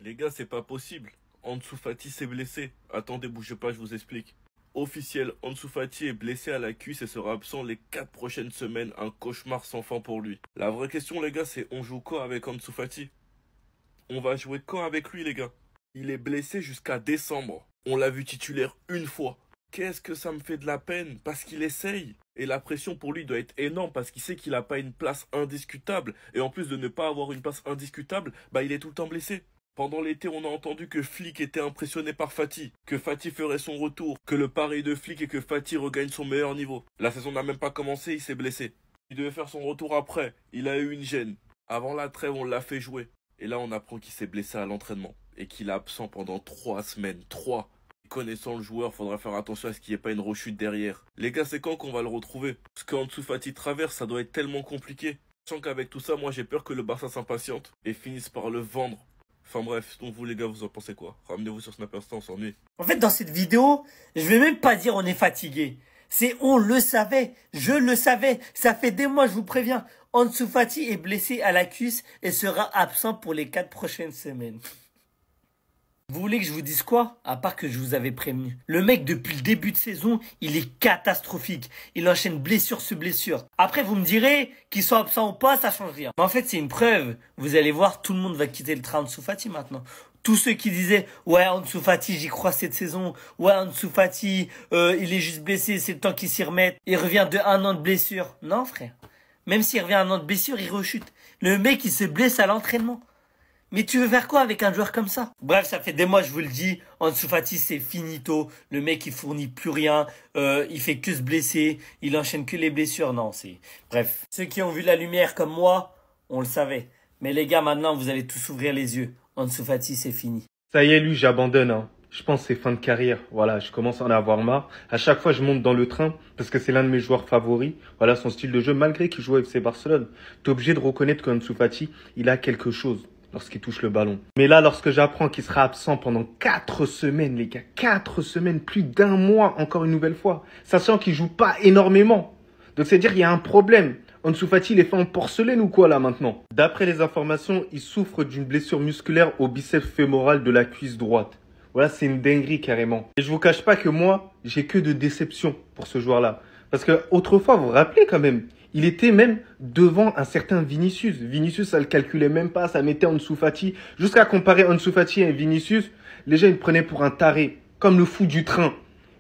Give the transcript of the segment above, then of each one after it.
Les gars, c'est pas possible. Ansu Fati s'est blessé. Attendez, bougez pas, je vous explique. Officiel, Ansu Fati est blessé à la cuisse et sera absent les 4 prochaines semaines. Un cauchemar sans fin pour lui. La vraie question, les gars, c'est on joue quand avec Ansu Fati? On va jouer quand avec lui, les gars? Il est blessé jusqu'à décembre. On l'a vu titulaire une fois. Qu'est-ce que ça me fait de la peine? Parce qu'il essaye. Et la pression pour lui doit être énorme parce qu'il sait qu'il n'a pas une place indiscutable. Et en plus de ne pas avoir une place indiscutable, bah il est tout le temps blessé. Pendant l'été, on a entendu que Flick était impressionné par Fati, que Fati ferait son retour, que le pari de Flick et que Fati regagne son meilleur niveau. La saison n'a même pas commencé, il s'est blessé. Il devait faire son retour après, il a eu une gêne. Avant la trêve, on l'a fait jouer. Et là, on apprend qu'il s'est blessé à l'entraînement et qu'il est absent pendant 3 semaines. 3. Connaissant le joueur, faudra faire attention à ce qu'il n'y ait pas une rechute derrière. Les gars, c'est quand qu'on va le retrouver? Parce qu'Ansu Fati traverse, ça doit être tellement compliqué. Sachant qu'avec tout ça, moi j'ai peur que le Barça s'impatiente et finisse par le vendre. Enfin bref, donc vous les gars, vous en pensez quoi? Ramenez-vous sur Snapperstar, on s'ennuie. En fait, dans cette vidéo, je vais même pas dire on est fatigué. C'est on le savait, je le savais. Ça fait des mois, je vous préviens. Ansu Fati est blessé à la cuisse et sera absent pour les 4 prochaines semaines. Vous voulez que je vous dise quoi? À part que je vous avais prévenu. Le mec, depuis le début de saison, il est catastrophique. Il enchaîne blessure sur blessure. Après, vous me direz qu'il soit absent ou pas, ça change rien. Mais en fait, c'est une preuve. Vous allez voir, tout le monde va quitter le train Ansu Fati maintenant. Tous ceux qui disaient « Ouais, Ansu Fati, j'y crois cette saison. Ouais, Ansu Fati, il est juste blessé, c'est le temps qu'il s'y remette. Il revient de 1 an de blessure. » Non, frère. Même s'il revient 1 an de blessure, il rechute. Le mec, il se blesse à l'entraînement. Mais tu veux faire quoi avec un joueur comme ça? Bref, ça fait des mois, je vous le dis, Ansu Fati, c'est finito. Le mec, il fournit plus rien. Il fait que se blesser. Il enchaîne que les blessures. Non, c'est... Bref. Ceux qui ont vu la lumière comme moi, on le savait. Mais les gars, maintenant, vous allez tous ouvrir les yeux. Ansu Fati, c'est fini. Ça y est, lui, j'abandonne. Hein. Je pense que c'est fin de carrière. Voilà, je commence à en avoir marre. À chaque fois, je monte dans le train parce que c'est l'un de mes joueurs favoris. Voilà son style de jeu, malgré qu'il joue au FC Barcelone. T'es obligé de reconnaître qu'Ansu Fati, il a quelque chose lorsqu'il touche le ballon. Mais là, lorsque j'apprends qu'il sera absent pendant 4 semaines, les gars, 4 semaines, plus d'1 mois, encore une nouvelle fois, sachant qu'il joue pas énormément. Donc, c'est-à-dire qu'il y a un problème. Ansu Fati, il est fait en porcelaine ou quoi, là, maintenant? D'après les informations, il souffre d'une blessure musculaire au biceps fémoral de la cuisse droite. Voilà, c'est une dinguerie, carrément. Et je vous cache pas que moi, j'ai que de déception pour ce joueur-là. Parce que, autrefois, vous vous rappelez quand même, il était même devant un certain Vinicius. Vinicius, ça le calculait même pas, ça mettait Ansu Fati. Jusqu'à comparer Ansu Fati et Vinicius, les gens, ils le prenaient pour un taré, comme le fou du train.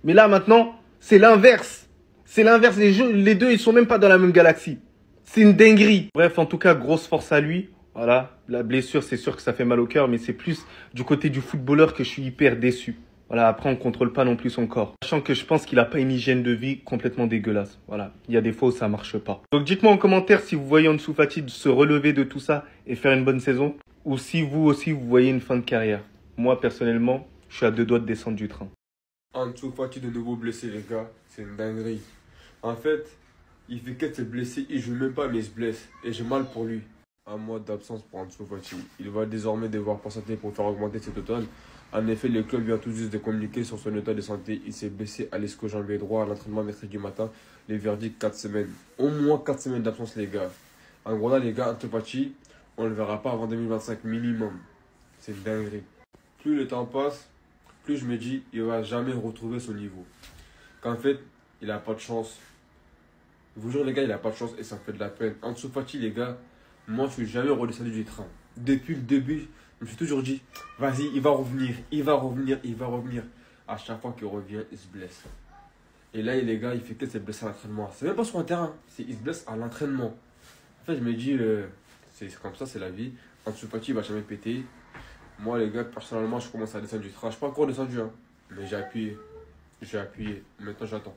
Mais là, maintenant, c'est l'inverse. C'est l'inverse. Les deux, ils sont même pas dans la même galaxie. C'est une dinguerie. Bref, en tout cas, grosse force à lui. Voilà, la blessure, c'est sûr que ça fait mal au cœur, mais c'est plus du côté du footballeur que je suis hyper déçu. Voilà, après, on contrôle pas non plus son corps. Sachant que je pense qu'il a pas une hygiène de vie complètement dégueulasse. Voilà, il y a des fois où ça marche pas. Donc, dites-moi en commentaire si vous voyez Ansu Fati se relever de tout ça et faire une bonne saison. Ou si vous aussi, vous voyez une fin de carrière. Moi, personnellement, je suis à 2 doigts de descendre du train. Ansu Fati de nouveau blessé, les gars. C'est une dinguerie. En fait, il fait qu'être blessé, il joue même pas, mais il se blesse. Et j'ai mal pour lui. Un mois d'absence pour Ansu Fati. Il va désormais devoir patienter pour faire augmenter ses totales. En effet, le club vient tout juste de communiquer sur son état de santé. Il s'est blessé à l'ischio-jambier droit à l'entraînement mercredi matin. Les verdicts, 4 semaines. Au moins 4 semaines d'absence, les gars. En gros, là, les gars, Ansu Fati, on ne le verra pas avant 2025 minimum. C'est une dinguerie. Plus le temps passe, plus je me dis, il ne va jamais retrouver son niveau. Qu'en fait, il n'a pas de chance. Je vous jure, les gars, il n'a pas de chance et ça me fait de la peine. Ansu Fati, les gars, moi, je ne suis jamais redescendu du train. Depuis le début, je me suis toujours dit, vas-y, il va revenir, il va revenir, il va revenir. À chaque fois qu'il revient, il se blesse. Et là, les gars, il fait que se blesser à l'entraînement. C'est même pas sur un terrain, il se blesse à l'entraînement. En fait, je me dis, c'est comme ça, c'est la vie. Ansu Fati, il va jamais péter. Moi, les gars, personnellement, je commence à descendre du train. Je ne suis pas encore descendu, hein, mais j'ai appuyé. J'ai appuyé. Maintenant, j'attends.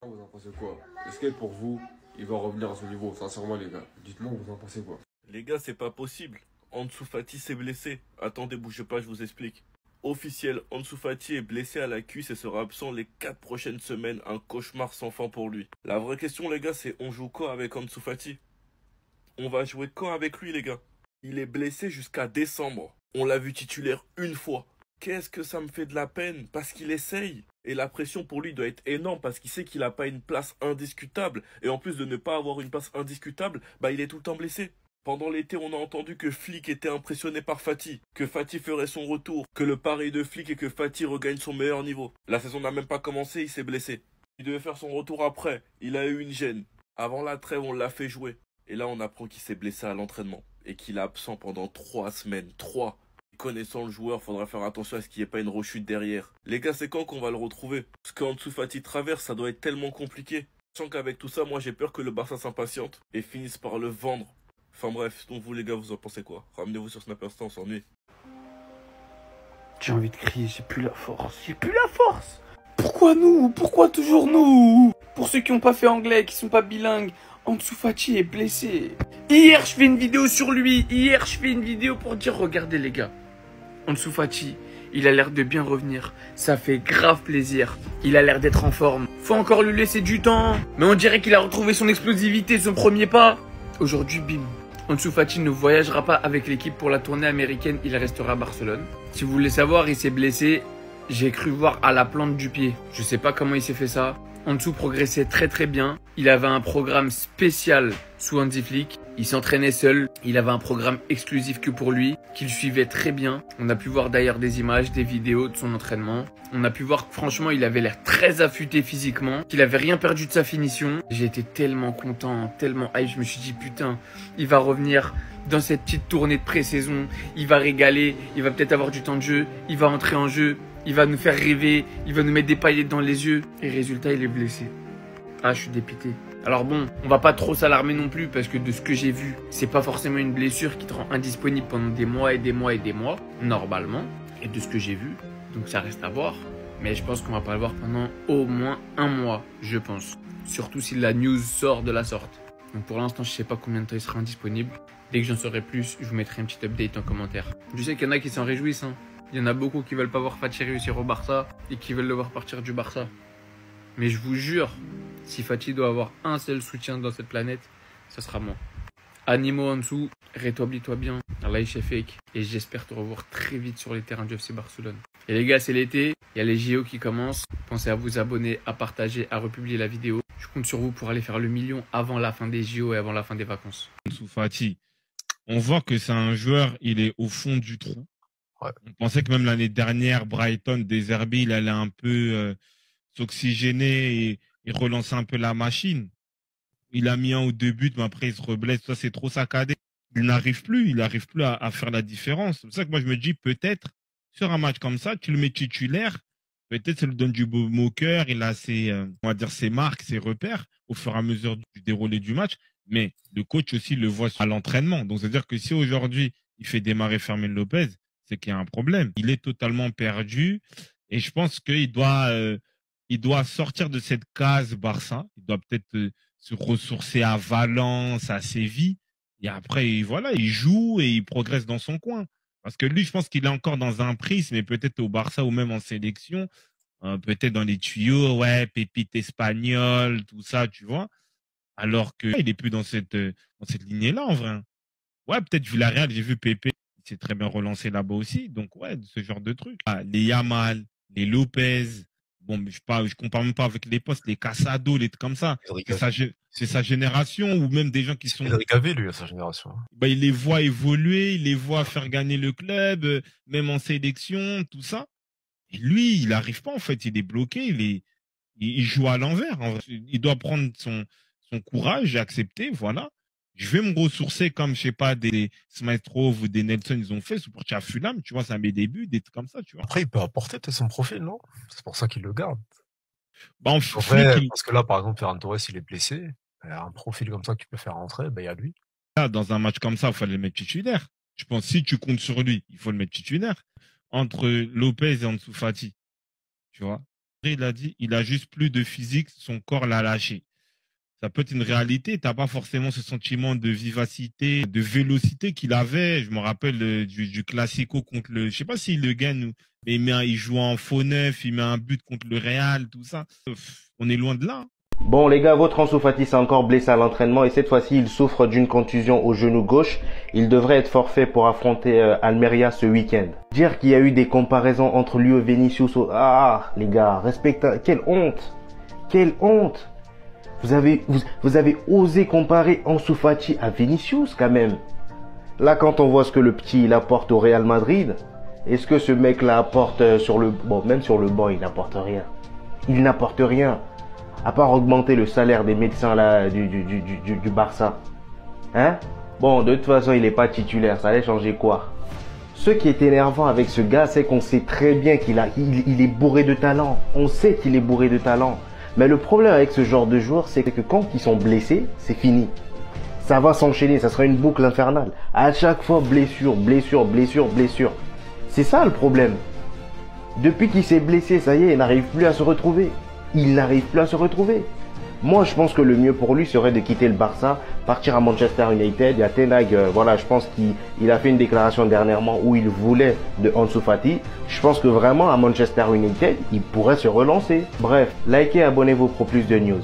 Vous en pensez quoi? Est-ce que pour vous, il va revenir à son niveau? Sincèrement, les gars, dites-moi, vous en pensez quoi? Les gars, c'est pas possible. Ansu Fati s'est blessé. Attendez, bougez pas, je vous explique. Officiel, Ansu Fati est blessé à la cuisse et sera absent les 4 prochaines semaines. Un cauchemar sans fin pour lui. La vraie question, les gars, c'est on joue quand avec Ansu Fati? On va jouer quand avec lui, les gars? Il est blessé jusqu'à décembre. On l'a vu titulaire une fois. Qu'est-ce que ça me fait de la peine? Parce qu'il essaye. Et la pression pour lui doit être énorme parce qu'il sait qu'il n'a pas une place indiscutable. Et en plus de ne pas avoir une place indiscutable, bah il est tout le temps blessé. Pendant l'été, on a entendu que Flick était impressionné par Fati, que Fati ferait son retour, que le pari de Flick et que Fati regagne son meilleur niveau. La saison n'a même pas commencé, il s'est blessé. Il devait faire son retour après, il a eu une gêne. Avant la trêve, on l'a fait jouer. Et là, on apprend qu'il s'est blessé à l'entraînement et qu'il est absent pendant 3 semaines. 3. Connaissant le joueur, faudra faire attention à ce qu'il n'y ait pas une rechute derrière. Les gars, c'est quand qu'on va le retrouver? Parce qu'Ansu Fati traverse, ça doit être tellement compliqué. Sachant qu'avec tout ça, moi j'ai peur que le Barça s'impatiente et finisse par le vendre. Enfin bref, donc vous les gars, vous en pensez quoi? Ramenez-vous sur Snap Instant, on s'ennuie. J'ai envie de crier, j'ai plus la force, j'ai plus la force. Pourquoi nous? Pourquoi toujours nous? Pour ceux qui n'ont pas fait anglais, qui sont pas bilingues, Ansu Fati est blessé. Hier, je fais une vidéo sur lui. Hier, je fais une vidéo pour dire, regardez les gars, Ansu Fati, il a l'air de bien revenir. Ça fait grave plaisir. Il a l'air d'être en forme. Faut encore lui laisser du temps. Mais on dirait qu'il a retrouvé son explosivité, son premier pas. Aujourd'hui, bim. Ansu Fati ne voyagera pas avec l'équipe pour la tournée américaine. Il restera à Barcelone. Si vous voulez savoir, il s'est blessé. J'ai cru voir à la plante du pied. Je sais pas comment il s'est fait ça. Ansu progressait très bien. Il avait un programme spécial sous Hansi Flick. Il s'entraînait seul. Il avait un programme exclusif que pour lui, qu'il suivait très bien. On a pu voir d'ailleurs des images, des vidéos de son entraînement. On a pu voir que franchement, il avait l'air très affûté physiquement, qu'il avait rien perdu de sa finition. J'ai été tellement content, tellement hype. Je me suis dit, putain, il va revenir dans cette petite tournée de pré-saison. Il va régaler. Il va peut-être avoir du temps de jeu. Il va entrer en jeu. Il va nous faire rêver. Il va nous mettre des paillettes dans les yeux. Et résultat, il est blessé. Ah, je suis dépité. Alors bon, on va pas trop s'alarmer non plus parce que de ce que j'ai vu, c'est pas forcément une blessure qui te rend indisponible pendant des mois et des mois et des mois, normalement. Et de ce que j'ai vu, donc ça reste à voir. Mais je pense qu'on va pas le voir pendant au moins 1 mois, je pense. Surtout si la news sort de la sorte. Donc pour l'instant, je sais pas combien de temps il sera indisponible. Dès que j'en saurai plus, je vous mettrai un petit update en commentaire. Je sais qu'il y en a qui s'en réjouissent, hein. Il y en a beaucoup qui veulent pas voir Fati réussir au Barça et qui veulent le voir partir du Barça. Mais je vous jure, si Fati doit avoir un seul soutien dans cette planète, ce sera moi. Animo en dessous, rétablis-toi bien, Allah fake, et j'espère te revoir très vite sur les terrains du FC Barcelone. Et les gars, c'est l'été, il y a les JO qui commencent. Pensez à vous abonner, à partager, à republier la vidéo. Je compte sur vous pour aller faire le million avant la fin des JO et avant la fin des vacances. Ansu Fati, on voit que c'est un joueur, il est au fond du trou. Ouais. On pensait que même l'année dernière, Brighton, désherbé, il allait un peu s'oxygéner et relancer un peu la machine. Il a mis 1 ou 2 buts, mais après il se reblesse. Ça, c'est trop saccadé. Il n'arrive plus à faire la différence. C'est pour ça que moi, je me dis, peut-être, sur un match comme ça, tu le mets titulaire, peut-être ça lui donne du beau au cœur, il a ses, on va dire, ses marques, ses repères au fur et à mesure du déroulé du match. Mais le coach aussi le voit à l'entraînement. Donc, c'est-à-dire que si aujourd'hui, il fait démarrer Fermin Lopez, c'est qu'il y a un problème. Il est totalement perdu et je pense qu'il doit sortir de cette case Barça. Il doit peut-être se ressourcer à Valence, à Séville. Et après, voilà, il joue et il progresse dans son coin. Parce que lui, je pense qu'il est encore dans un prisme, mais peut-être au Barça ou même en sélection, peut-être dans les tuyaux, ouais, pépite espagnole, tout ça, tu vois. Alors qu'il est plus dans cette lignée-là, en vrai. Ouais, peut-être Villarreal, j'ai vu Pépé, il s'est très bien relancé là-bas aussi. Donc, ouais, ce genre de trucs. Ah, les Yamal, les Lopez. Bon, mais je compare même pas avec les postes, les Casado, les trucs comme ça. C'est sa génération ou même des gens qui sont. Cédric Gavé, lui, à sa génération. Bah, il les voit évoluer, il les voit faire gagner le club, même en sélection, tout ça. Et lui, il n'arrive pas, en fait. Il est bloqué, il joue à l'envers. Il doit prendre son courage et accepter, voilà. Je vais me ressourcer comme, je sais pas, des Smythrov ou des Nelson, ils ont fait, pour Fulham, tu vois, ça met des buts, des trucs comme ça, tu vois. Après, il peut apporter peut-être son profil, non? C'est pour ça qu'il le garde. Bah, en vrai, parce que là, par exemple, Ferran Torres, il est blessé. Un profil comme ça que tu peux faire rentrer, ben, il y a lui. Là, dans un match comme ça, il fallait le mettre titulaire. Je pense, si tu comptes sur lui, il faut le mettre titulaire. Entre Lopez et Ansu Fati, tu vois. Il a dit, il a juste plus de physique, son corps l'a lâché. Ça peut être une réalité. T'as pas forcément ce sentiment de vivacité, de vélocité qu'il avait. Je me rappelle du Classico contre je sais pas s'il le gagne, mais il joue en faux neuf, il met un but contre le Real, tout ça. On est loin de là. Bon les gars, votre Ansu Fati s'est encore blessé à l'entraînement et cette fois-ci il souffre d'une contusion au genou gauche. Il devrait être forfait pour affronter Almeria ce week-end. Dire qu'il y a eu des comparaisons entre lui et Vinicius, ah les gars, respectez, quelle honte, quelle honte. Vous avez osé comparer Ansu Fati à Vinicius quand même. Là, quand on voit ce que le petit il apporte au Real Madrid, est-ce que ce mec-là apporte sur le... Bon, même sur le banc, il n'apporte rien. Il n'apporte rien. À part augmenter le salaire des médecins là, du Barça. Hein? Bon, de toute façon, il n'est pas titulaire. Ça allait changer quoi? Ce qui est énervant avec ce gars, c'est qu'on sait très bien il est bourré de talent. On sait qu'il est bourré de talent. Mais le problème avec ce genre de joueurs, c'est que quand ils sont blessés, c'est fini. Ça va s'enchaîner, ça sera une boucle infernale. À chaque fois, blessure, blessure, blessure, blessure. C'est ça le problème. Depuis qu'il s'est blessé, ça y est, il n'arrive plus à se retrouver. Il n'arrive plus à se retrouver. Moi, je pense que le mieux pour lui serait de quitter le Barça, partir à Manchester United. Il y a Ten Hag, voilà, je pense qu'il a fait une déclaration dernièrement où il voulait de Ansu Fati. Je pense que vraiment, à Manchester United, il pourrait se relancer. Bref, likez et abonnez-vous pour plus de news.